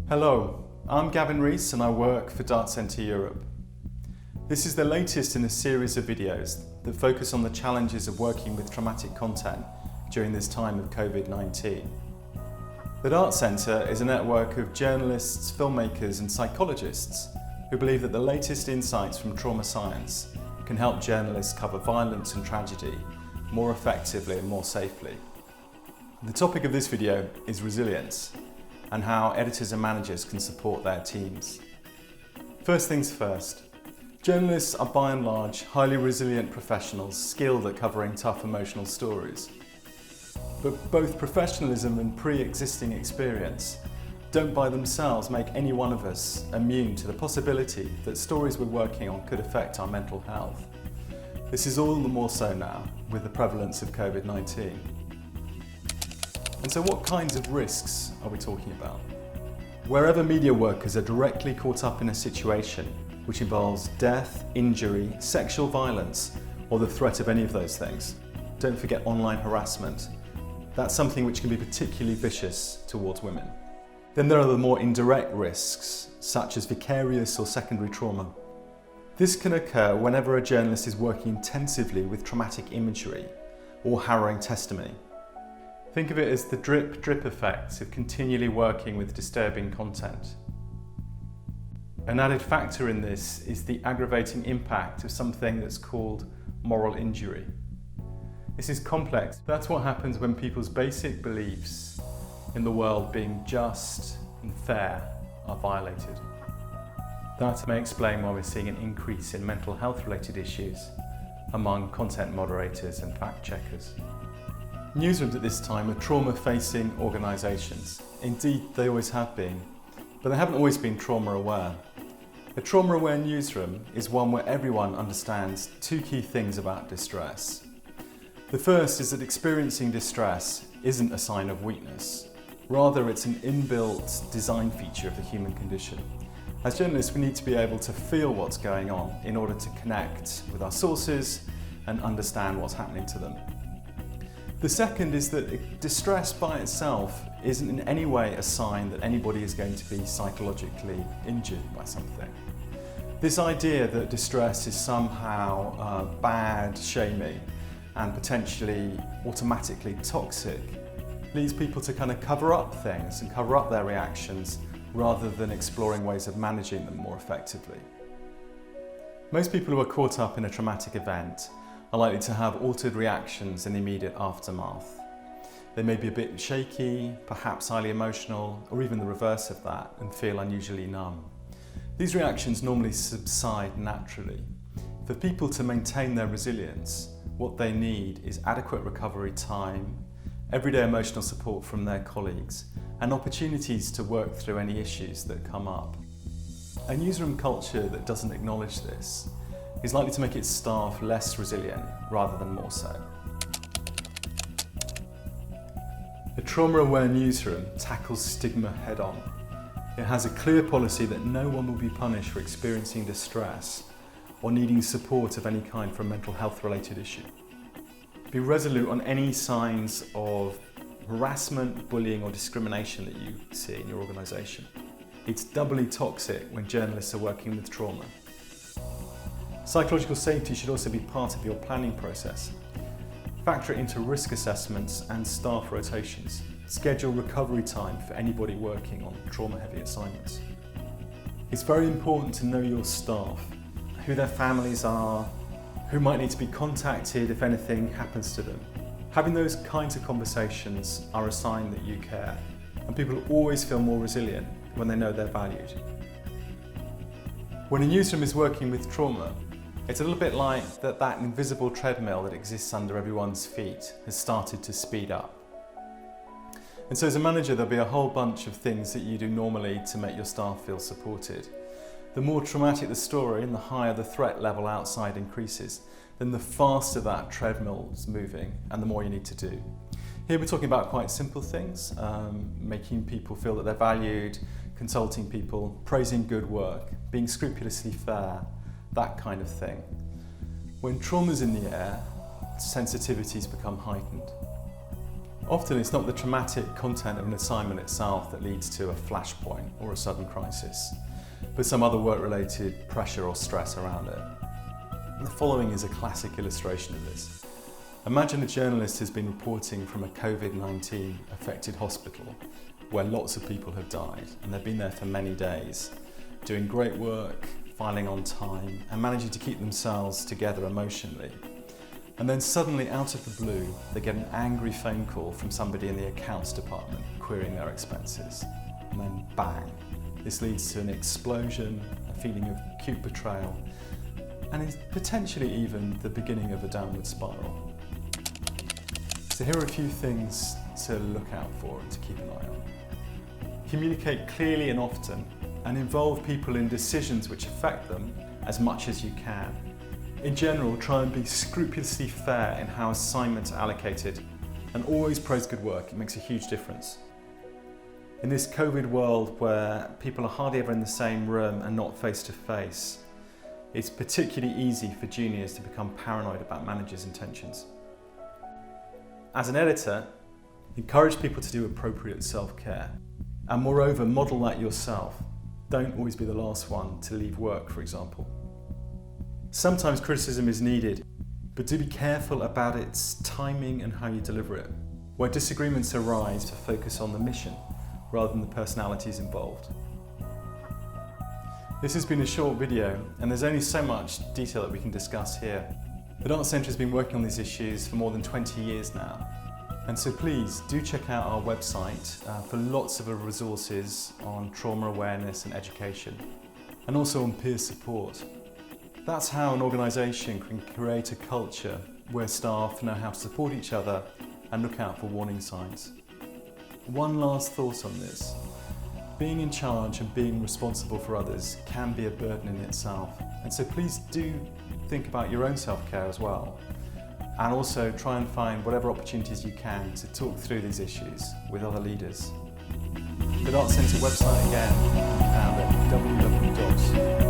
Hello, I'm Gavin Ris and I work for Dart Centre Europe. This is the latest in a series of videos that focus on the challenges of working with traumatic content during this time of COVID-19. The Dart Centre is a network of journalists, filmmakers and psychologists who believe that the latest insights from trauma science can help journalists cover violence and tragedy more effectively and more safely. The topic of this video is resilience and how editors and managers can support their teams. First things first, journalists are by and large highly resilient professionals skilled at covering tough emotional stories. But both professionalism and pre-existing experience don't by themselves make any one of us immune to the possibility that stories we're working on could affect our mental health. This is all the more so now with the prevalence of COVID-19. And so what kinds of risks are we talking about? Wherever media workers are directly caught up in a situation which involves death, injury, sexual violence, or the threat of any of those things, don't forget online harassment. That's something which can be particularly vicious towards women. Then there are the more indirect risks, such as vicarious or secondary trauma. This can occur whenever a journalist is working intensively with traumatic imagery or harrowing testimony. Think of it as the drip-drip effect of continually working with disturbing content. An added factor in this is the aggravating impact of something that's called moral injury. This is complex. That's what happens when people's basic beliefs in the world being just and fair are violated. That may explain why we're seeing an increase in mental health related issues among content moderators and fact checkers. Newsrooms at this time are trauma-facing organisations. Indeed, they always have been, but they haven't always been trauma-aware. A trauma-aware newsroom is one where everyone understands two key things about distress. The first is that experiencing distress isn't a sign of weakness. Rather, it's an inbuilt design feature of the human condition. As journalists, we need to be able to feel what's going on in order to connect with our sources and understand what's happening to them. The second is that distress by itself isn't in any way a sign that anybody is going to be psychologically injured by something. This idea that distress is somehow bad, shamey, and potentially automatically toxic leads people to kind of cover up things and cover up their reactions rather than exploring ways of managing them more effectively. Most people who are caught up in a traumatic event are likely to have altered reactions in the immediate aftermath. They may be a bit shaky, perhaps highly emotional, or even the reverse of that, and feel unusually numb. These reactions normally subside naturally. For people to maintain their resilience, what they need is adequate recovery time, everyday emotional support from their colleagues, and opportunities to work through any issues that come up. A newsroom culture that doesn't acknowledge this is likely to make its staff less resilient rather than more so. A trauma-aware newsroom tackles stigma head-on. It has a clear policy that no one will be punished for experiencing distress or needing support of any kind for a mental health related issue. Be resolute on any signs of harassment, bullying or discrimination that you see in your organisation. It's doubly toxic when journalists are working with trauma. Psychological safety should also be part of your planning process. Factor it into risk assessments and staff rotations. Schedule recovery time for anybody working on trauma-heavy assignments. It's very important to know your staff, who their families are, who might need to be contacted if anything happens to them. Having those kinds of conversations are a sign that you care, and people always feel more resilient when they know they're valued. When a newsroom is working with trauma, it's a little bit like that invisible treadmill that exists under everyone's feet has started to speed up. And so as a manager, there'll be a whole bunch of things that you do normally to make your staff feel supported. The more traumatic the story and the higher the threat level outside increases, then the faster that treadmill is moving and the more you need to do. Here we're talking about quite simple things, making people feel that they're valued, consulting people, praising good work, being scrupulously fair, that kind of thing. When trauma's in the air, sensitivities become heightened. Often it's not the traumatic content of an assignment itself that leads to a flashpoint or a sudden crisis, but some other work-related pressure or stress around it. The following is a classic illustration of this. Imagine a journalist has been reporting from a COVID-19 affected hospital where lots of people have died and they've been there for many days, doing great work, filing on time and managing to keep themselves together emotionally. And then suddenly, out of the blue, they get an angry phone call from somebody in the accounts department querying their expenses. And then bang, this leads to an explosion, a feeling of acute betrayal, and is potentially even the beginning of a downward spiral. So here are a few things to look out for and to keep an eye on. Communicate clearly and often, and involve people in decisions which affect them as much as you can. In general, try and be scrupulously fair in how assignments are allocated, and always praise good work. It makes a huge difference. In this COVID world where people are hardly ever in the same room and not face to face, it's particularly easy for juniors to become paranoid about managers' intentions. As an editor, encourage people to do appropriate self-care, and moreover, model that yourself. Don't always be the last one to leave work, for example. Sometimes criticism is needed, but do be careful about its timing and how you deliver it. Where disagreements arise, to focus on the mission rather than the personalities involved. This has been a short video, and there's only so much detail that we can discuss here. The Dart Centre has been working on these issues for more than 20 years now. And so please do check out our website for lots of resources on trauma awareness and education, and also on peer support. That's how an organisation can create a culture where staff know how to support each other and look out for warning signs. One last thought on this. Being in charge and being responsible for others can be a burden in itself, and so please do think about your own self-care as well, and also try and find whatever opportunities you can to talk through these issues with other leaders. The Dart Centre website again, found at www.urednici.com.